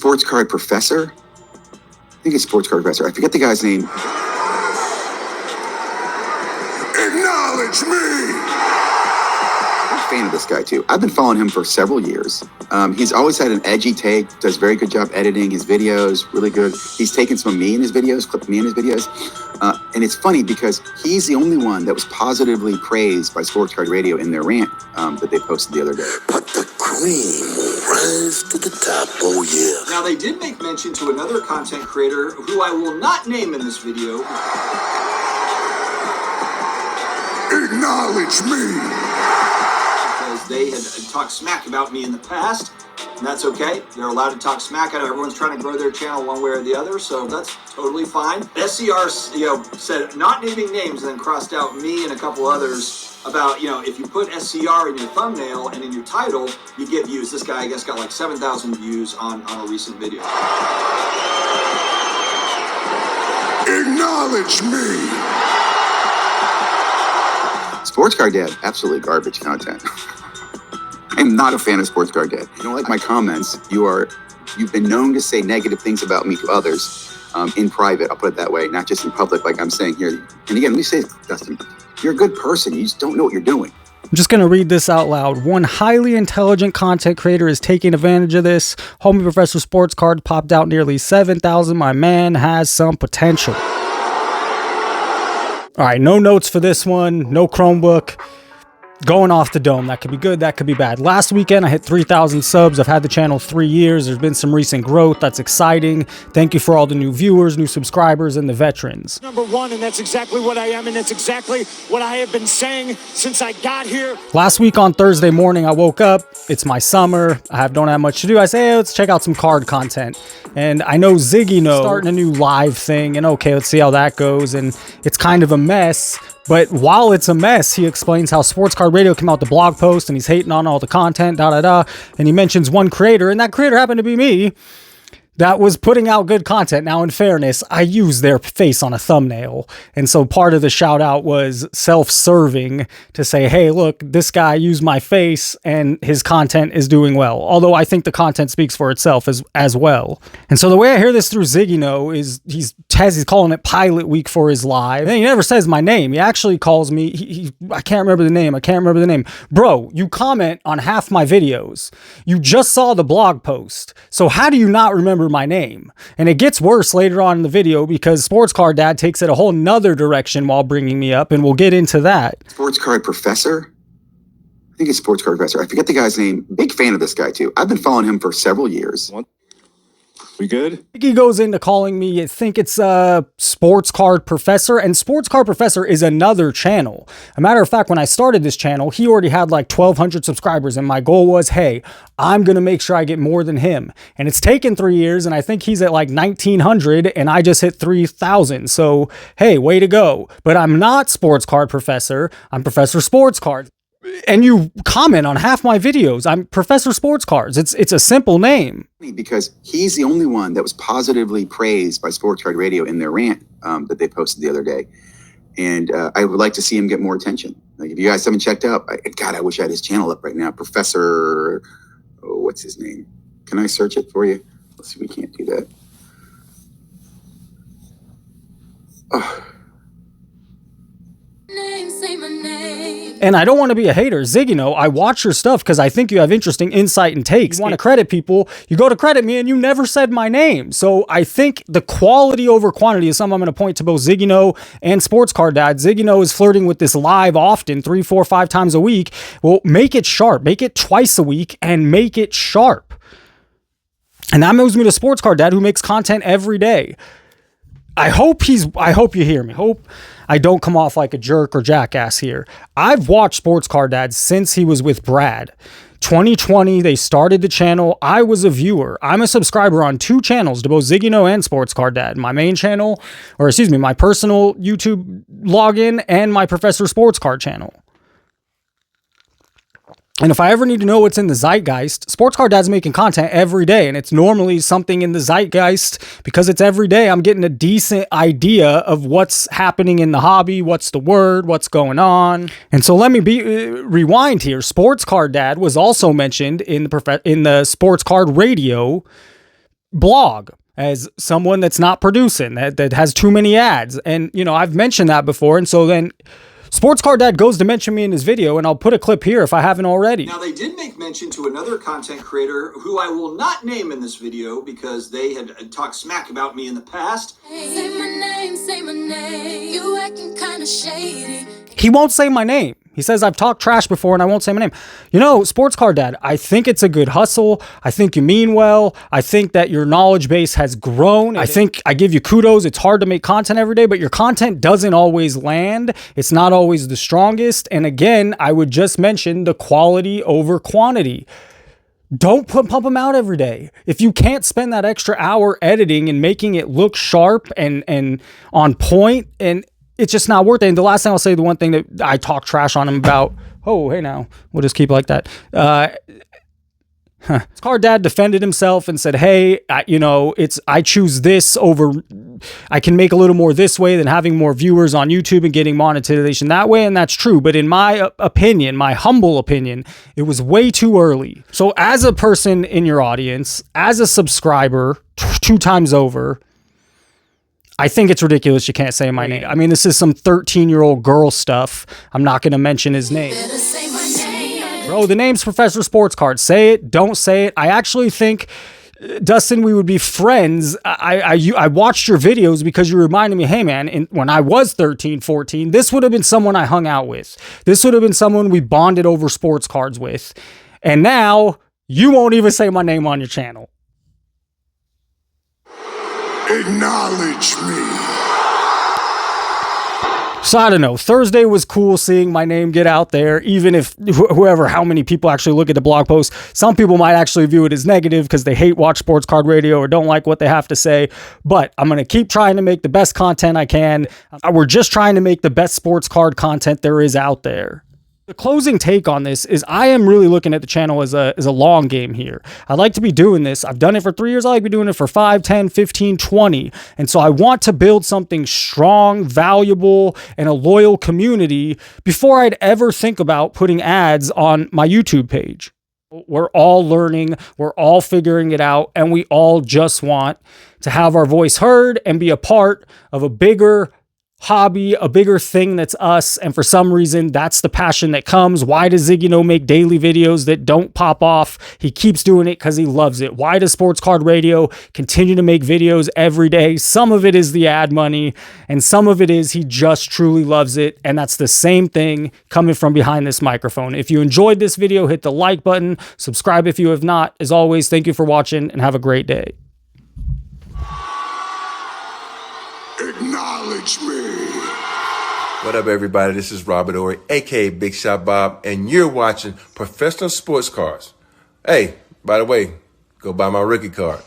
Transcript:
sports card professor. I think it's sports card professor. I forget the guy's name. Acknowledge me! I'm a fan of this guy too. I've been following him for several years. He's always had an edgy take, does a very good job editing his videos, really good. He's taken some of me in his videos, clipped me in his videos. And it's funny because he's the only one that was positively praised by Sports Card Radio in their rant that they posted the other day. But the cream will rise to the top, oh yeah. Now they did make mention to another content creator who I will not name in this video. Acknowledge me! Because they had talked smack about me in the past, and that's okay. They're allowed to talk smack. I know everyone's trying to grow their channel one way or the other, so that's totally fine. SCR, said not naming names and then crossed out me and a couple others about, if you put SCR in your thumbnail and in your title, you get views. This guy, I guess, got like 7,000 views on a recent video. Acknowledge me! Sports Card Dad, absolutely garbage content. I'm not a fan of Sports Card Dad. You don't like my comments. You've been known to say negative things about me to others in private. I'll put it that way, not just in public, like I'm saying here. And again, let me say, Dustin, you're a good person. You just don't know what you're doing. I'm just going to read this out loud. One highly intelligent content creator is taking advantage of this. Homie Professor Sports Card popped out nearly 7,000. My man has some potential. All right, no notes for this one. No Chromebook. Going off the dome. That could be good. That could be bad. Last weekend, I hit 3,000 subs. I've had the channel 3 years. There's been some recent growth. That's exciting. Thank you for all the new viewers, new subscribers, and the veterans. Number one, and that's exactly what I am, and that's exactly what I have been saying since I got here. Last week on Thursday morning, I woke up. It's my summer. Don't have much to do. I say, hey, let's check out some card content. And I know Ziggy knows starting a new live thing, and okay, let's see how that goes. And it's kind of a mess. But while it's a mess, he explains how Sports Card Radio came out the blog post and he's hating on all the content, and he mentions one creator, and that creator happened to be me, that was putting out good content. Now, in fairness, I used their face on a thumbnail. And so part of the shout out was self-serving to say, hey, look, this guy used my face and his content is doing well. Although I think the content speaks for itself as well. And so the way I hear this through Ziggy is he's calling it pilot week for his live. And he never says my name. He actually calls me, I can't remember the name. Bro, you comment on half my videos. You just saw the blog post. So how do you not remember my name? And it gets worse later on in the video because Sports Card Dad takes it a whole nother direction while bringing me up, and we'll get into that. Sports Card Professor? I think it's Sports Card Professor. I forget the guy's name. Big fan of this guy too. I've been following him for several years. We good? He goes into calling me, I think it's Sports Card Professor, and Sports Card Professor is another channel. A matter of fact, when I started this channel, he already had like 1,200 subscribers, and my goal was, hey, I'm going to make sure I get more than him. And it's taken 3 years, and I think he's at like 1,900, and I just hit 3,000. So, hey, way to go. But I'm not Sports Card Professor. I'm Professor Sports Card. And you comment on half my videos. I'm Professor Sports Cards. It's a simple name. Because he's the only one that was positively praised by Sports Card Radio in their rant that they posted the other day. And I would like to see him get more attention. Like, if you guys haven't checked out, God, I wish I had his channel up right now. Professor, what's his name? Can I search it for you? Let's see, we can't do that. Oh. Say my name. And I don't want to be a hater. Ziggy, I watch your stuff because I think you have interesting insight and takes. You want to credit people, you go to credit me, and you never said my name. So I think the quality over quantity is something I'm going to point to both Ziggy and Sports Card Dad. Ziggy is flirting with this live often, 3, 4, 5 times a week. Well, make it sharp. Make it twice a week and make it sharp. And that moves me to Sports Card Dad, who makes content every day. I hope you hear me. Hope I don't come off like a jerk or jackass here. I've watched Sports Card Dad since he was with Brad. 2020, they started the channel. I was a viewer. I'm a subscriber on 2 channels, to both Ziggy and Sports Card Dad. My main channel, my personal YouTube login, and my Professor Sports Card channel. And if I ever need to know what's in the zeitgeist, Sports Card Dad's making content every day, and it's normally something in the zeitgeist because it's every day. I'm getting a decent idea of what's happening in the hobby, what's the word, what's going on. And so let me rewind here. Sports Card Dad was also mentioned in the Sports Card Radio blog as someone that's not producing, that has too many ads. And, you know, I've mentioned that before. And so then Sports Card Dad goes to mention me in his video, and I'll put a clip here if I haven't already. Now, they did make mention to another content creator who I will not name in this video because they had talked smack about me in the past. Say my name, you acting kind of shady. He won't say my name. He says I've talked trash before and I won't say my name. You know, Sports Card Dad, I think it's a good hustle. I think you mean well. I think that your knowledge base has grown. I think I give you kudos. It's hard to make content every day, but your content doesn't always land. It's not always the strongest. And again, I would just mention the quality over quantity. Don't pump them out every day. If you can't spend that extra hour editing and making it look sharp and on point, and it's just not worth it. And the last thing I'll say, the one thing that I talk trash on him about, oh, hey now, we'll just keep it like that. Card Dad defended himself and said, hey, I choose this over, I can make a little more this way than having more viewers on YouTube and getting monetization that way. And that's true. But in my opinion, my humble opinion, it was way too early. So as a person in your audience, as a subscriber, 2 times over, I think it's ridiculous you can't say my name. I mean, this is some 13-year-old girl stuff. I'm not going to mention his name. Bro, the name's Professor Sports Card. Say it, don't say it. I actually think, Dustin, we would be friends. I watched your videos because you reminded me, hey, man, when I was 13, 14, this would have been someone I hung out with. This would have been someone we bonded over sports cards with. And now you won't even say my name on your channel. Acknowledge me. So I don't know. Thursday was cool seeing my name get out there, even if how many people actually look at the blog post. Some people might actually view it as negative because they hate Watch Sports Card Radio or don't like what they have to say. But I'm going to keep trying to make the best content I can. We're just trying to make the best sports card content there is out there. The closing take on this is I am really looking at the channel as a long game here. I like to be doing this. I've done it for 3 years. I like to be doing it for 5, 10, 15, 20. And so I want to build something strong, valuable, and a loyal community before I'd ever think about putting ads on my YouTube page. We're all learning. We're all figuring it out. And we all just want to have our voice heard and be a part of a bigger hobby, a bigger thing that's us. And for some reason, that's the passion that comes. Why does Ziggy No make daily videos that don't pop off? He keeps doing it because he loves it. Why does Sports Card Radio continue to make videos every day? Some of it is the ad money, and some of it is he just truly loves it. And that's the same thing coming from behind this microphone. If you enjoyed this video, hit the like button, subscribe if you have not. As always, thank you for watching and have a great day. Acknowledge me. What up, everybody? This is Robert Ory, aka Big Shot Bob, and you're watching Professional Sports Cards. Hey, by the way, go buy my rookie card.